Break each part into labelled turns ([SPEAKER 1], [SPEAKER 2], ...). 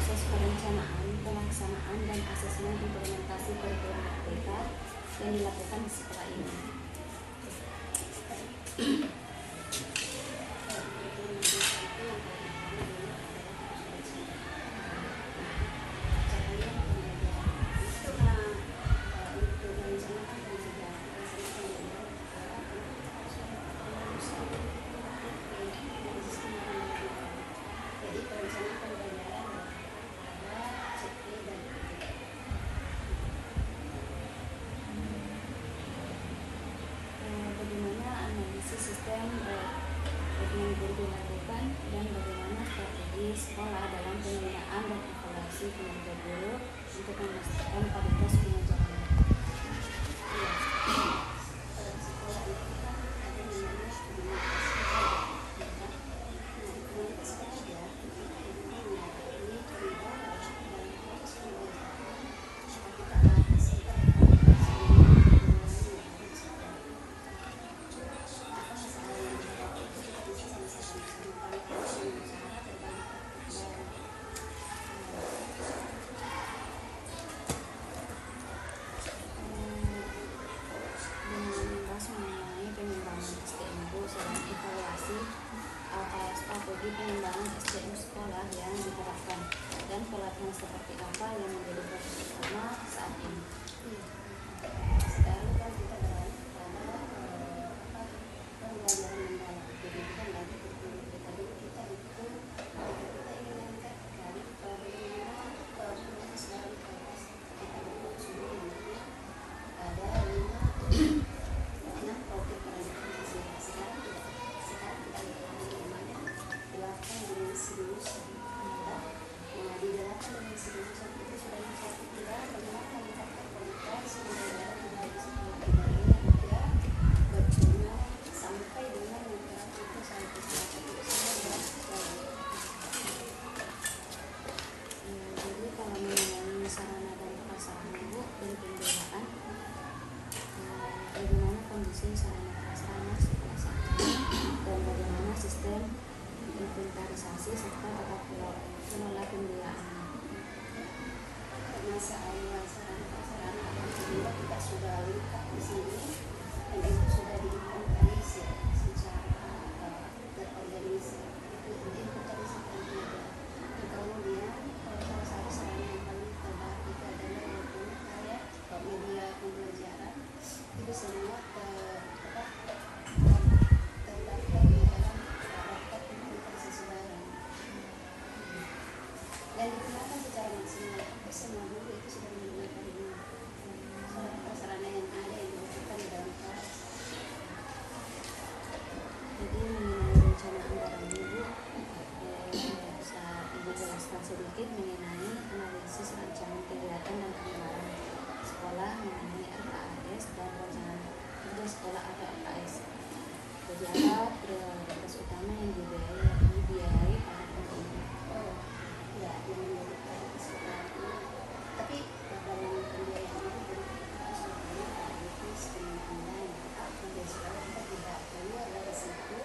[SPEAKER 1] proses perencanaan, pelaksanaan, dan asesmen implementasi kurikulum merdeka yang dilakukan di sekolah ini. Sistem yang dilakukan dan bagaimana strategi sekolah dalam pembinaan dan evaluasi kinerja guru untuk memastikan kualitas pengajaran. Strategi pengembangan SDM sekolah yang diterapkan dan pelatihan seperti apa yang menjadi fokus utama saat ini. Sekarang kan kita dalam pembelajaran mendalam, jadi kita lagi tadi kita itu kita ingin meningkatkan bagaimana proses dalam kelas kita sudah ada 6 topik perencanaan sekarang kita dimensi lulusan. Nah, di dalam dimensi lulusan itu sudah mencapai kita bagaimana meningkatkan kualitas pembelajaran menjadi sebuah budaya juga berguna sampai dengan literasi itu sampai sesuatu itu semua jadi kalau mengenai sarana dan prasarana Bu dan pembiayaan, bagaimana kondisi sarana prasarana sekolah saat ini dan bagaimana sistem inventarisasi serta tata kelola pembiayaan. Karena sarana apabila kita sudah lihat di sini dan itu sudah diinventarisir secara terorganisir, itu diinventarisirkan juga. Dan kemudian salah satu sarana yang paling terbaik itu adalah yang kayak media pembelajaran itu semua terdaftar di dalam dan digunakan secara maksimal. Semua guru itu sudah menggunakan ini sarana yang ada yang dibutuhkan di dalam kelas. Jadi mengenai rencana anggaran Ibu, saya Ibu jelaskan sedikit mengenai analisis rancangan kegiatan dan anggaran sekolah mengenai RKAS dan rencana kerja sekolah atau RKS. Jadi apa prioritas utama yang dibiayai para pembina? Ya, yang menjadi prioritas utama. Tapi dalam pembiayaan itu sebetulnya ada bisnis pengembangan dan sekarang kita tidak keluar dari situ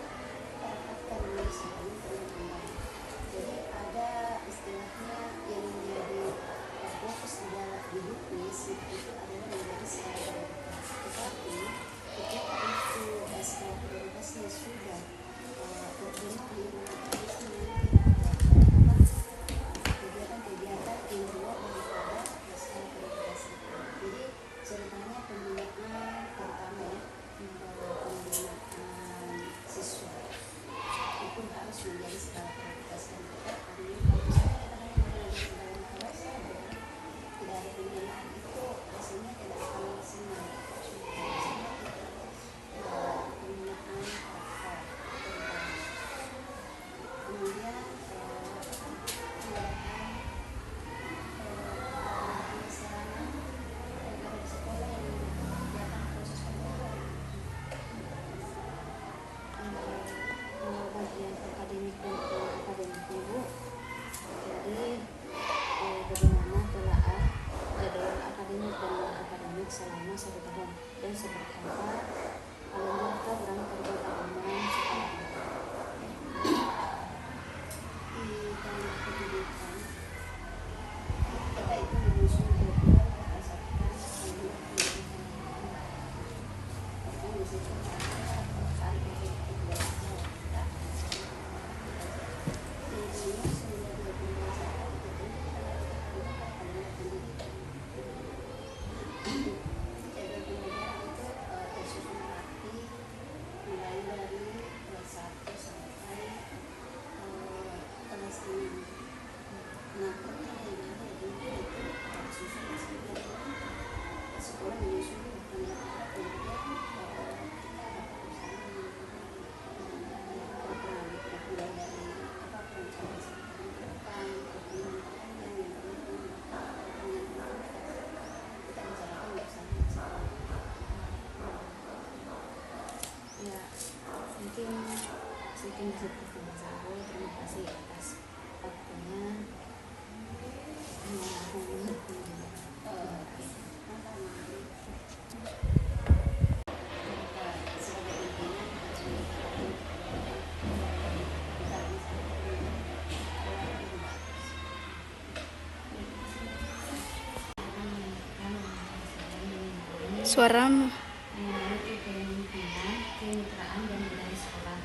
[SPEAKER 2] Suaramu.
[SPEAKER 1] mengenai kepemimpinan, kemitraan, dan budaya sekolah.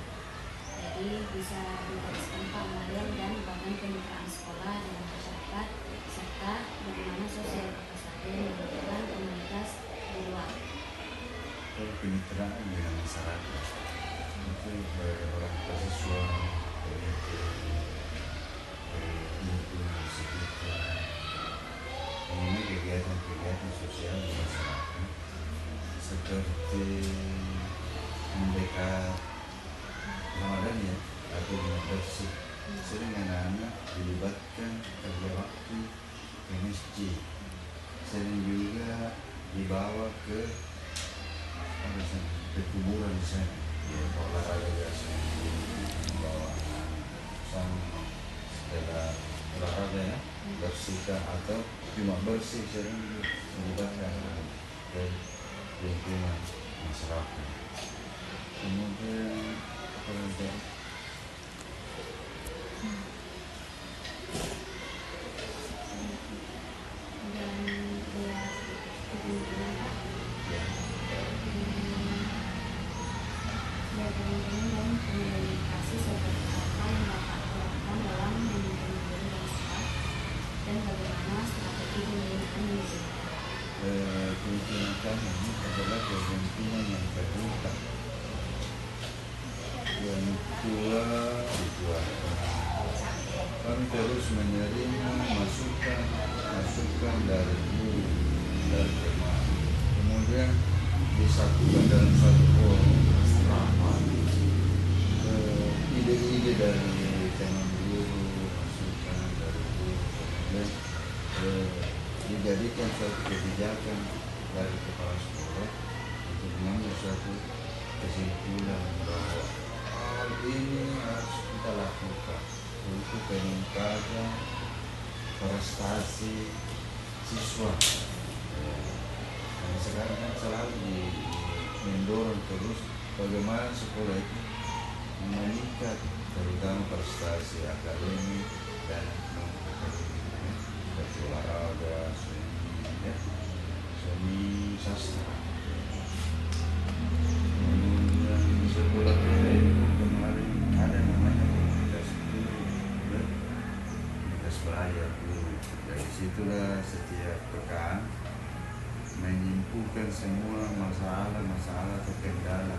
[SPEAKER 1] Jadi bisa dijelaskan Pak Mario dan bahkan kemitraan sekolah dengan masyarakat serta bagaimana sosial pekerjaan menentukan komunitas di luar.
[SPEAKER 3] Kalau kemitraan dengan masyarakat itu orang tua siswa, lingkungan sekitar, mengenai kegiatan-kegiatan sosial di masyarakat seperti mendekat Ramadan ya atau minat bersih. Sering anak-anak dilibatkan kerja bakti ke masjid. Sering juga dibawa ke kuburan di sana. Olahraga membawa sama setelah olahraga ya bersihkan atau cuma bersih sering melibatkan ke lingkungan masyarakat. Kemudian apa lagi?
[SPEAKER 1] Dan dia kepemimpinan Pak. Ya, kepemimpinan dan komunikasi seperti apa yang Bapak lakukan dalam memimpin guru dan staff dan bagaimana strategi pembinaan yang digunakan.
[SPEAKER 3] Kemungkinan kami adalah kemungkinan yang terbuka, yang tua dituakan. Kami terus menerima masukan dari guru dari teman. Kemudian disatukan dalam satu forum rapat ide-ide dari teman guru, masukan dari guru, kemudian dijadikan suatu kebijakan dari kepala sekolah untuk mengambil suatu kesimpulan bahwa hal ini harus kita lakukan untuk peningkatan prestasi siswa. Dan sekarang kan selalu mendorong terus bagaimana sekolah itu meningkat, terutama prestasi akademik dan non-akademik, seperti olahraga, seni sastra. Kemudian sekolah kita itu kemarin ada namanya komunitas belajar guru. Dari situlah setiap pekan menyimpulkan semua masalah atau kendala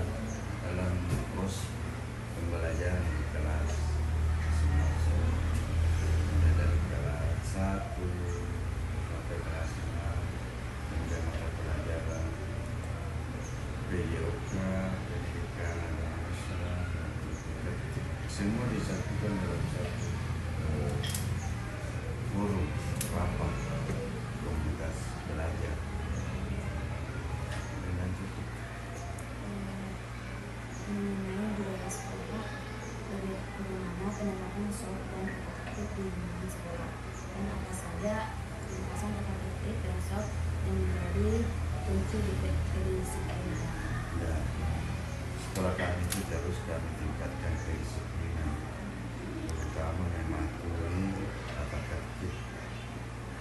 [SPEAKER 3] dalam proses pembelajaran di kelas semua, mulai dari kelas 1 sampai kelas 6, kemudian mata pelajaran PJOK, pendidikan agama Islam, semua disatukan dalam satu forum rapat komunitas belajar. Dengan cukup
[SPEAKER 1] mengenai budaya sekolah, bagaimana penerapan SOP dan tata tertib di lingkungan sekolah, dan apa saja lintasan tata tertib dan SOP yang menjadi kunci kedisiplinan.
[SPEAKER 3] dan sekolah kami itu terus kami tingkatkan kedisiplinan, terutama mematuhi tata tertib.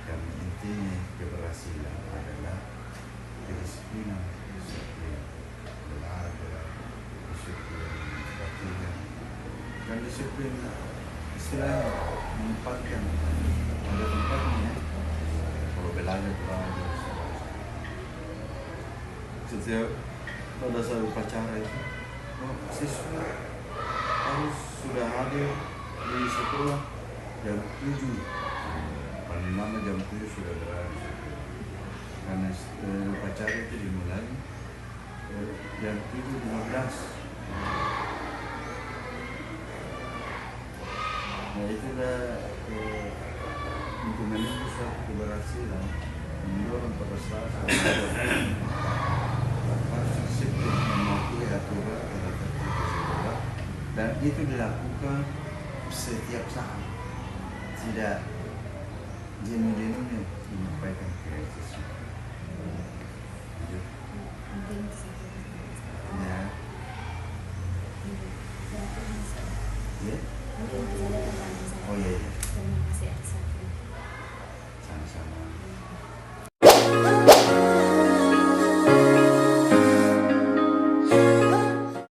[SPEAKER 3] Kami intinya keberhasilan adalah kedisiplinan, disiplin belajar, disiplin latihan, dan disiplin istilahnya menempatkan ada tempatnya. Kalau belajar setiap pada saat upacara itu siswa harus sudah hadir di sekolah jam 7, paling lama jam 7 sudah berada di sekolah, karena upacara itu dimulai jam 7.15. Nah itulah untuk menunggu suatu keberhasilan, mendorong prestasi, harus disiplin mematuhi aturan tata tertib sekolah, dan itu dilakukan setiap saat, tidak jenuh-jenuhnya menyampaikan ke